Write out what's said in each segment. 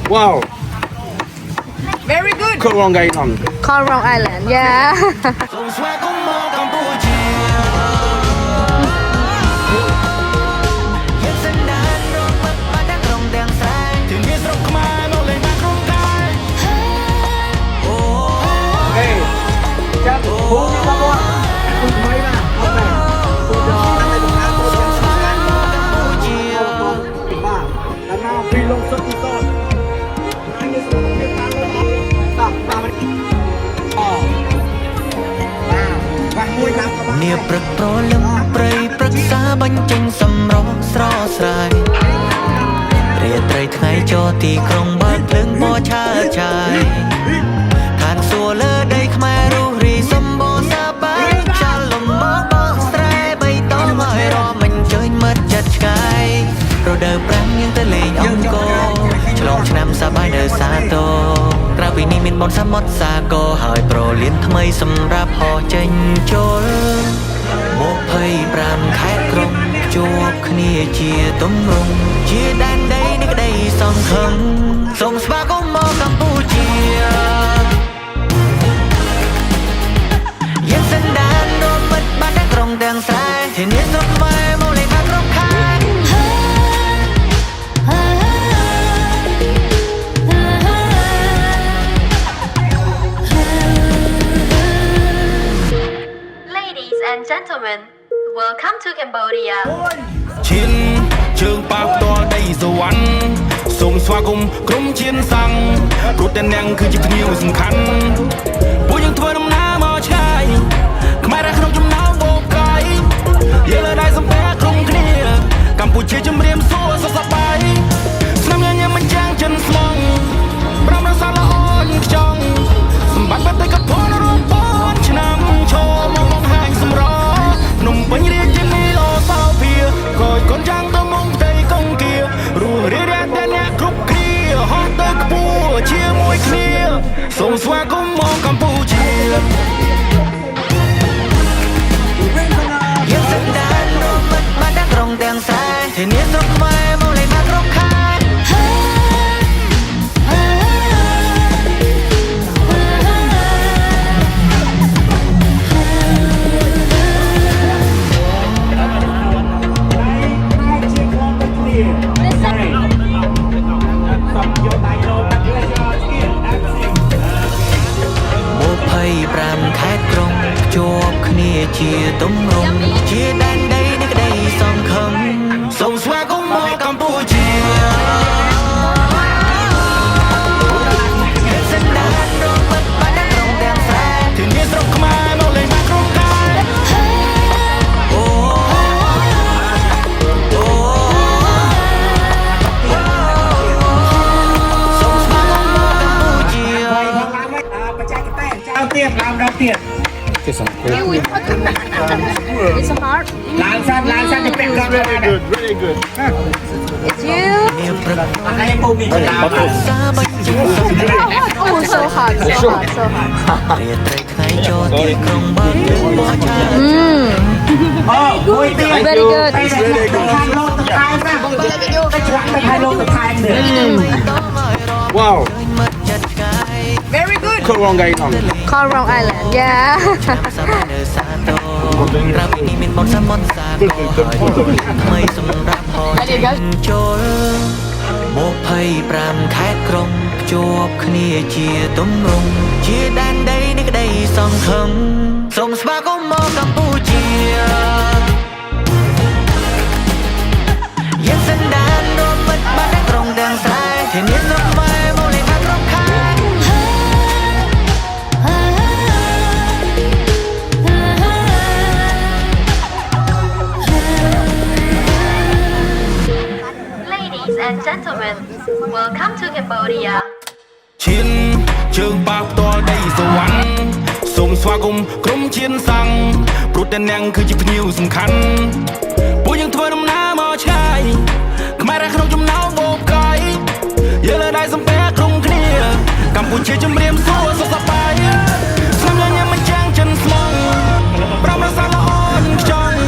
Wow. Very good. Korong Island. Korong Island, yeah. Hey, chắc bố đi qua qua. Mấy mà, ok. Tôi cho anh này cũng ăn tôi cho anh ba. Làm nào phi lông sốt đi sốt. Anh đi xuống cái ta lên đó. Ta mình. Ba mũi lắm các bạn. នាព្រឹកប្រលឹមព្រៃព្រឹក្សាបញ្ចេញសម្រស់ស្រស់ស្រាយរាត្រីថ្ងៃចរទីក្រុងបើកភ្លើងបោះឆើតឆាយឋានសួគ៌លើដីខ្មែររុះរីសម្បូរសប្បាយចលលំមកបោះស្រែបៃតងឲ្យរមអញ្ជើញមិត្តចិត្តឆ្ងាយរដូវប្រាំងយើងទៅលេងអង្គរឆ្លងឆ្នាំសប្បាយនៅសាទរក្រៅពីនេះមានបនសមុទ្រសាគរហើយប្រលានថ្មីសម្រាប់ហោះចេញចូល25ខេត្តក្រុងជួបគ្នាជាទម្រង់ជាដែនដីនៃក្តីសង្ឃឹមសូមស្វាគមន៍មកកម្ពុជាយើងសន្តានរមមិត្តបានទាំងក្រុងទាំងស្រែធានាស្រុកខ្មែរមកលេងបានគ្រប់ខែ Ladies and gentlemen, welcome to Cambodia. ឈានជើងប៉ះផ្ទាល់ដីសវណ្ណសូមស្វាគមន៍ក្រុមឈានសង្ឃព្រោះតែនាងគឺជាភ្ញៀវសំខាន់ពួកយើងធ្វើដំណើរមកឆ្ងាយខ្មែររស់ក្នុងចំណោមបូកកាយយើងលើដៃសំពះក្រុមគ្នាកម្ពុជាជំរាបសួរសុខសប្បាយស្នាមញញឹមមិនចាំងចិនស្មងប្រំរសាល្អញខ្ចង់សម្បត្តិបតិកភណ្ឌរួមពោនឆ្នាំឈរមកបង្ហាញសម្រភ្នំពេញរាជធានីលោសោភាកូនកូនចាំងទៅមុខផ្ទៃកងគារស់រារាតែអ្នកគ្រប់គ្នាហោះទៅខ្ពស់ជាមួយគ្នាសូមស្វាគមន៍មកកម្ពុជាយើងសន្តានរមមិត្តបានទាំងក្រុងទាំងស្រែធានាស្រុកខ្មែរមកលេងបានគ្រប់ខែ 25ខេត្តក្រុងជួបគ្នាជាទម្រង់ជាដែនដីនៃក្តីសង្ឃឹមសូមស្វាគមន៍មកកម្ពុជាសន្តានរមមិត្តបានទាំងក្រុងទាំងស្រែធានាស្រុកខ្មែរមកលេងបានគ្រប់ខែអូសូមស្វាគមន៍មកកម្ពុជា Đau tiệt, làm đau tiệt. It's hard. Làm sao thì bẹt con Very good, very good. It's you. នាព្រឹក Anh em bông bị làm. សាបញ្ចេញសម្រស់ Oh, so hard, so hard, so hard. រាត្រីថ្ងៃចរទីក្រុងបើកភ្លើងបោះឆើត Vui tiệt. Very good. Đây là Very good. hai lô từ hai ra. Cái chuyện này hai lô từ hai nữa. Wow. មិត្តចិត្តឆ្ងាយ Very good. Korong Island. Korong Island, yeah. សប្បាយនៅសាទរក្រៅពីនេះមានបនសមុទ្រសាគរហើយថ្មីសម្រាប់ហោះចេញចូល25ខេត្តក្រុងជួបគ្នាជាទម្រង់ជាដែនដីនៃក្តីសង្ឃឹមសូមស្វាគមន៍មកកម្ពុជាយើងសន្តានរមមិត្តបានទាំងក្រុងទាំងស្រែធានាស្រុកខ្មែរមកលេងបានគ្រប់ខែ Ladies and gentlemen, welcome to Cambodia. ឈានជើងប៉ះផ្ទាល់ដីសវណ្ណសូមស្វាគមន៍ក្រុមឈានសង្ឃព្រោះតែនាងគឺជាភ្ញៀវសំខាន់ពួកយើងធ្វើដំណើរមកឆ្ងាយខ្មែររស់ក្នុងចំណោមបូកកាយយើងលើដៃសំពះក្រុមគ្នាកម្ពុជាជំរាបសួរសុខសប្បាយស្នាមញញឹមមិនចាំងចិនស្មងប្រំរសាល្អញខ្ចង់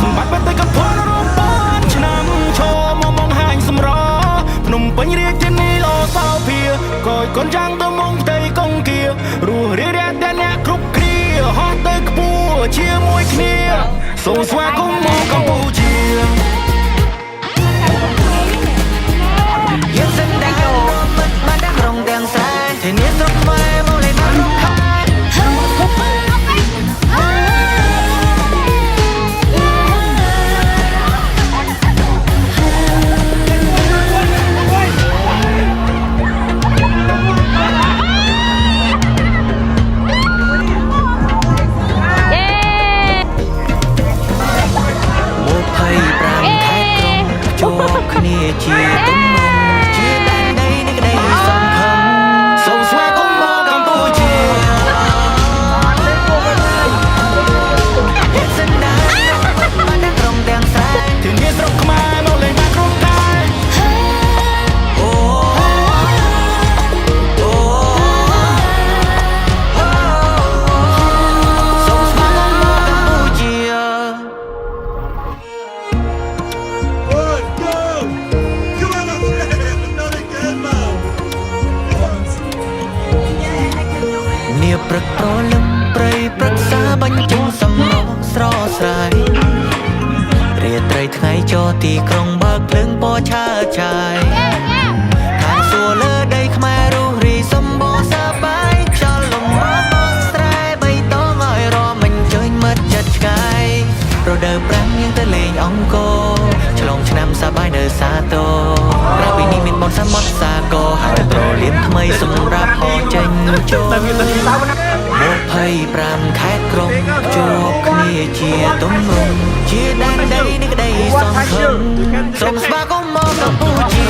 សម្បត្តិបតិកភណ្ឌរួមពោនឆ្នាំឈរមកបង្ហាញសម្រភ្នំពេញរាជធានីលោសោ សូមស្វាគមន៍មកកម្ពុជា យើងសិនតែចូលមិនបានដាក់ក្រុងទាំងស្រែធានាស្រុកខ្មែរមកលេងបានរំខាន មកភ័យប្រាំខែក្រុងជួបគ្នាជាទំនងជាដែនដីនៃក្តីសង្ឃឹម សូមស្វាគមន៍មកកម្ពុជា យើងសិនតែបានដាក់ក្រុងទាំងស្រែ ធានាស្រុកខ្មែរមកលេងបានគ្រប់តែ អូអូសូមស្វាគមន៍មកកម្ពុជា នាព្រឹកប្រលឹមព្រៃព្រឹក្សាបញ្ចេញសម្រស់ស្រស់ស្រាយរាត្រីថ្ងៃចរទីក្រុងបើកភ្លើងពណ៌ឆើតឆាយខាងសួរលើដីខ្មែររុះរីសម្បូរសប្បាយខ្យល់លំមកបនស្រែបៃតងឲ្យរមអញ្ជើញមិត្តចិត្តឆ្ងាយរដូវប្រាំងយើងទៅលេងអង្គរឆ្លងឆ្នាំសប្បាយនៅសាទរក្រៅពីនេះមានបនសមុទ្រសាគរហើយប្រលាមថ្មីសម្រាប់ហោះចេញចូល 25 ខែក្រុងជួបគ្នាជាទំនងជាដែនដីនៃក្តីសង្ឃឹមសូមស្វាគមន៍មកកម្ពុជា